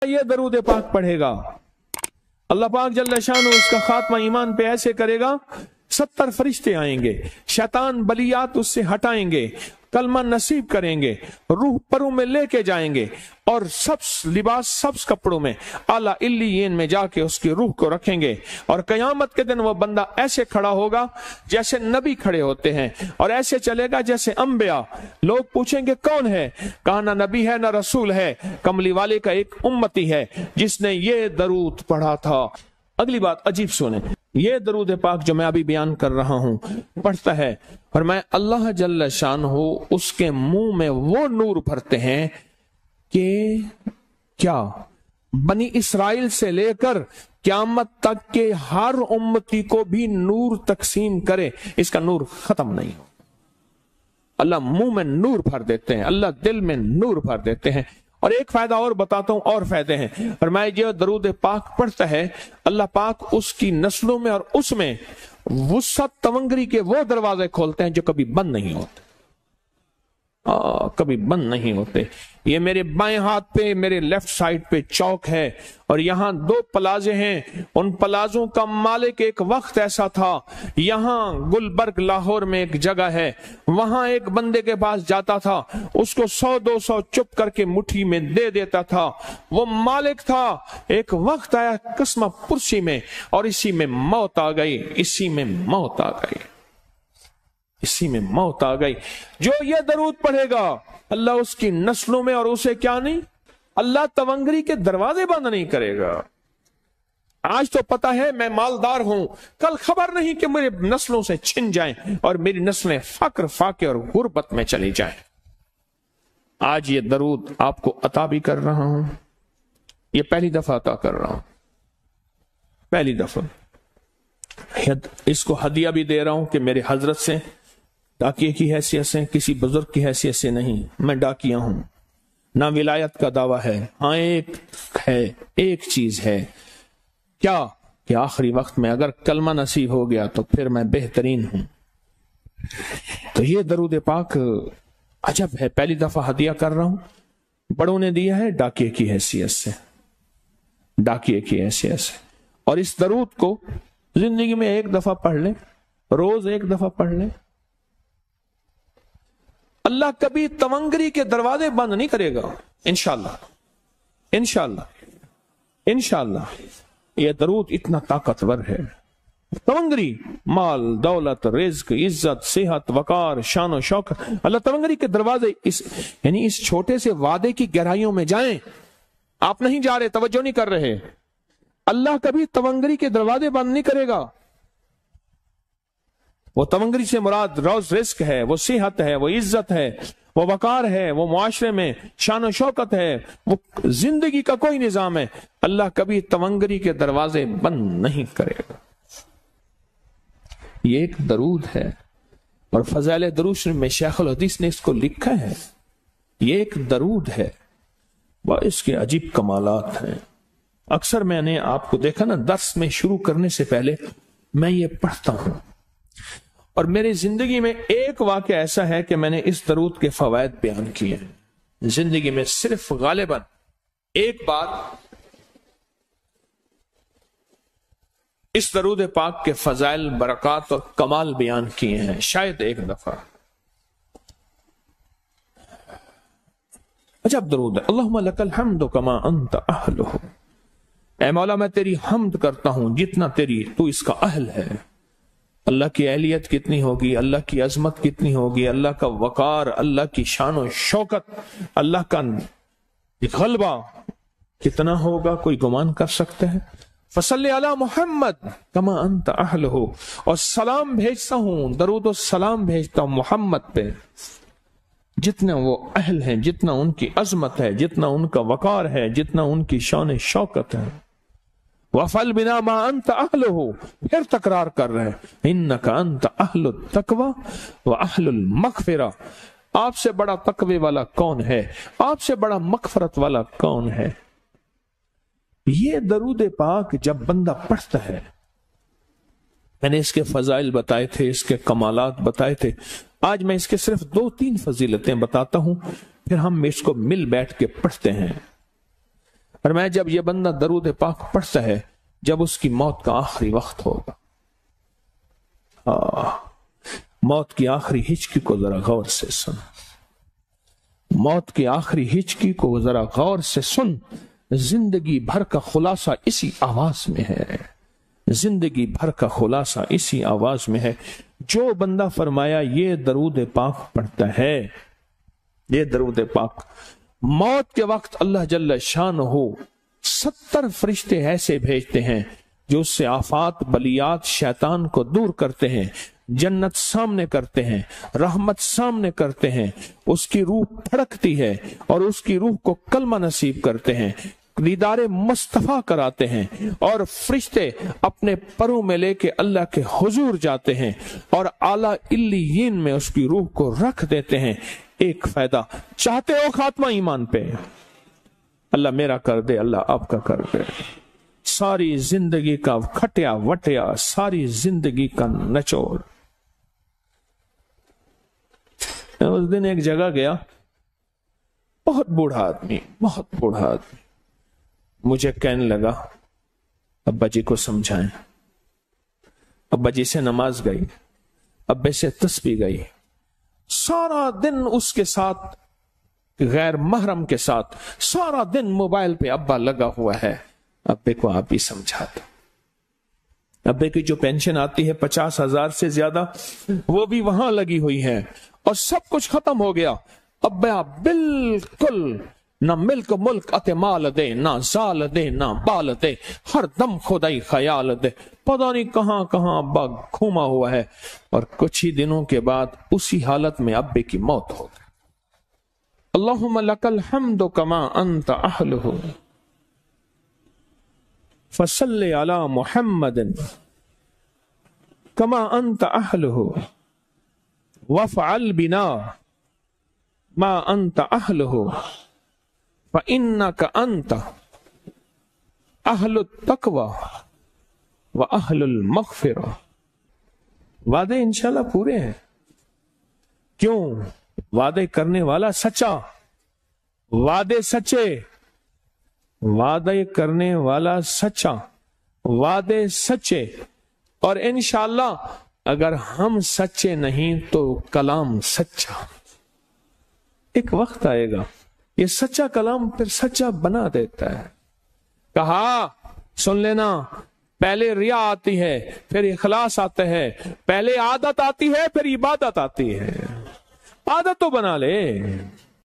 یہ درود پاک پڑھے گا اللہ پاک جل شانہ उसका खात्मा ईमान पे ऐसे करेगा 70 फरिश्ते आएंगे, शैतान बलियात उससे हटाएंगे, कलमा नसीब करेंगे, रूह परों में लेके जाएंगे और सब्ज लिबास सब्ज कपड़ों में आला इल्लियीन में जाके उसकी रूह को रखेंगे। और कयामत के दिन वो बंदा ऐसे खड़ा होगा जैसे नबी खड़े होते हैं और ऐसे चलेगा जैसे अंबिया। लोग पूछेंगे कौन है, कहा ना नबी है ना रसूल है, कमली वाले का एक उम्मती है जिसने ये दरूद पढ़ा था। अगली बात अजीब सुने, ये दरूद पाक जो मैं अभी बयान कर रहा हूं पढ़ता है और मैं अल्लाह जल्ल शानहू उसके मुंह में वो नूर भरते हैं कि क्या बनी इसराइल से लेकर क़यामत तक के हर उम्मती को भी नूर तकसीम करे, इसका नूर खत्म नहीं हो। अल्लाह मुंह में नूर भर देते हैं, अल्लाह दिल में नूर भर देते हैं। और एक फायदा और बताता हूं, और फायदे हैं। और मैं जो दरूद पाक पढ़ता है अल्लाह पाक उसकी नस्लों में और उसमें वुसअत तवंगरी के वो दरवाजे खोलते हैं जो कभी बंद नहीं होते, कभी बंद नहीं होते। ये मेरे बाएं हाथ पे मेरे लेफ्ट साइड पे चौक है और यहाँ 2 प्लाजे हैं। उन प्लाजों का मालिक एक वक्त ऐसा था, यहाँ गुलबर्ग लाहौर में एक जगह है, वहां एक बंदे के पास जाता था, उसको 100-200 चुप करके मुट्ठी में दे देता था। वो मालिक था। एक वक्त आया कस्मा पुरसी में और इसी में मौत आ गई, इसी में मौत आ गई, इसी में मौत आ गई। जो ये दरूद पढ़ेगा अल्लाह उसकी नस्लों में और उसे क्या नहीं, अल्लाह तवंगरी के दरवाजे बंद नहीं करेगा। आज तो पता है मैं मालदार हूं, कल खबर नहीं कि मेरे नस्लों से छिन जाएं और मेरी नस्लें फक्र फाके और गुर्बत में चली जाएं। आज ये दरूद आपको अता भी कर रहा हूं, ये पहली दफा अता कर रहा हूं, पहली दफा। इसको हदिया भी दे रहा हूं कि मेरे हजरत से, डाकिये की हैसियत से, किसी बुजुर्ग की हैसियत से नहीं, मैं डाकिया हूं, ना विलायत का दावा है। हाँ एक है, एक चीज है, क्या कि आखिरी वक्त में अगर कलमा नसीब हो गया तो फिर मैं बेहतरीन हूं। तो ये दरूद पाक अजब है, पहली दफा हदिया कर रहा हूं, बड़ों ने दिया है डाकिये की हैसियत से, डाकिये की हैसियत से। और इस दरूद को जिंदगी में एक दफा पढ़ ले, रोज एक दफा पढ़ ले, अल्लाह कभी तवंगरी के दरवाजे बंद नहीं करेगा। इंशाअल्लाह, इंशाअल्लाह, इंशाअल्लाह। यह दरूद इतना ताकतवर है। तवंगरी माल दौलत रिज्क इज्जत सेहत वकार शान और शौकत, अल्लाह तवंगरी के दरवाजे यानी इस छोटे से वादे की गहराइयों में जाएं। आप नहीं जा रहे, तवज्जो नहीं कर रहे। अल्लाह कभी तवंगरी के दरवाजे बंद नहीं करेगा। वो तवंगरी से मुराद रोज रिस्क है, वो सेहत है, वो इज्जत है, वो वकार है, वो मुआशरे में शान और शौकत है, वो जिंदगी का कोई निजाम है। अल्लाह कभी तवंगरी के दरवाजे बंद नहीं करेगा। ये एक दरूद है और फज़ाइल दरूद में शेखुल हदीस ने इसको लिखा है। ये एक दरूद है, वह इसके अजीब कमालात हैं। अक्सर मैंने आपको देखा ना, दर्स में शुरू करने से पहले मैं ये पढ़ता हूं और मेरी जिंदगी में एक वाक़या ऐसा है कि मैंने इस दरूद के फवायद बयान किए हैं। जिंदगी में सिर्फ गालिबन एक बार इस दरूद पाक के फजाइल बरकत और कमाल बयान किए हैं, शायद एक दफा। अजब दरूद है। अल्लाहुम्मा लकल हम्दु कमा अंत अहलुहु, ऐ मौला मैं तेरी हम्द करता हूं जितना तू इसका अहल है। अल्लाह की अहलियत कितनी होगी, अल्लाह की अजमत कितनी होगी, अल्लाह का वकार, अल्लाह की शान और शौकत, अल्लाह का गलबा कितना होगा, कोई गुमान कर सकता है। फसल्ले अला मोहम्मद कमा अंत अहलहु, और सलाम भेजता हूं, दरूद और सलाम भेजता हूं मोहम्मद पे जितने वो अहल हैं, जितना उनकी अजमत है, जितना उनका वकार है, जितना उनकी शान शौकत है। वफल बिना मा अंत अहलहु, फिर तकरार कर रहे हैं, इन्नका अंत अहलुत तकवा व अहलुल मगफिरा, आपसे बड़ा तकवे वाला कौन है, आपसे बड़ा मगफरत वाला कौन है। ये दरूद पाक जब बंदा पढ़ता है, मैंने इसके फजाइल बताए थे, इसके कमालात बताए थे, आज मैं इसके सिर्फ 2-3 फजीलतें बताता हूं, फिर हम इसको मिल बैठ के पढ़ते हैं। اور میں جب یہ بندہ درود پاک پڑھتا ہے جب اس کی موت کا آخری وقت ہوگا، موت کی آخری ہچکی کو ذرا غور سے سن، موت کی آخری ہچکی کو ذرا غور سے سن، زندگی بھر کا خلاصہ اسی آواز میں ہے، زندگی بھر کا خلاصہ اسی آواز میں ہے۔ جو بندہ فرمایا یہ درود پاک پڑھتا ہے، یہ درود پاک، موت کے وقت اللہ جل شانہ 70 فرشتے ایسے بھیجتے ہیں جو اس سے آفات بلیات شیطان کو دور کرتے ہیں، جنت سامنے کرتے ہیں، رحمت سامنے کرتے ہیں، اس کی روح پھڑکتی ہے اور اس کی روح کو کلمہ نصیب کرتے ہیں، دیدار مصطفیٰ کراتے ہیں، اور فرشتے اپنے پروں میں لے کے اللہ کے حضور جاتے ہیں اور اعلیٰ علیین میں اس کی روح کو رکھ دیتے ہیں۔ ایک فائدہ چاہتے ہو خاتمہ ایمان پہ، اللہ میرا کر دے، اللہ آپ کا کر دے، ساری زندگی کا کھٹیا وٹیا، ساری زندگی کا نچوڑ۔ میں اس دن ایک جگہ گیا، بہت بوڑھا آدمی، بہت بوڑھا آدمی، مجھے کہنے لگا ابا جی کو سمجھائیں۔ ابا جی سے نماز گئی، ابے سے تسبیح گئی، سارا دن اس کے ساتھ غیر محرم کے ساتھ سارا دن موبائل پہ ابا لگا ہوا ہے۔ ابے کو آپ ہی سمجھاتے، ابے کی جو پینشن آتی ہے 50,000 سے زیادہ، وہ بھی وہاں لگی ہوئی ہے اور سب کچھ ختم ہو گیا۔ ابا بالکل نہ ملک ملک اتے مال دے، نہ زال دے، نہ بال دے، ہر دم خدائی خیال دے، پتہ نہیں کہاں کہاں ابا گھوما ہوا ہے۔ اور کچھ ہی دنوں کے بعد اسی حالت میں ابے کی موت ہو گئی۔ اللہم لک الحمد کما انت اہلہ فصلی علی محمد کما انت اہلہ وافعل بنا ما انت اہلہ فإنك أنت أهل التقوى وأهل المغفرة۔ وعدے انشاءاللہ پورے ہیں، کیوں؟ وعدے کرنے والا سچا، وعدے سچے، وعدے کرنے والا سچا، وعدے سچے، اور انشاءاللہ اگر ہم سچے نہیں تو کلام سچا۔ ایک وقت آئے گا یہ سچا کلام پھر سچا بنا دیتا ہے۔ کہا سن لینا، پہلے ریا آتی ہے، پھر اخلاص آتا ہے، پہلے عادت آتی ہے، پھر عبادت آتی ہے۔ عادت تو بنا لے،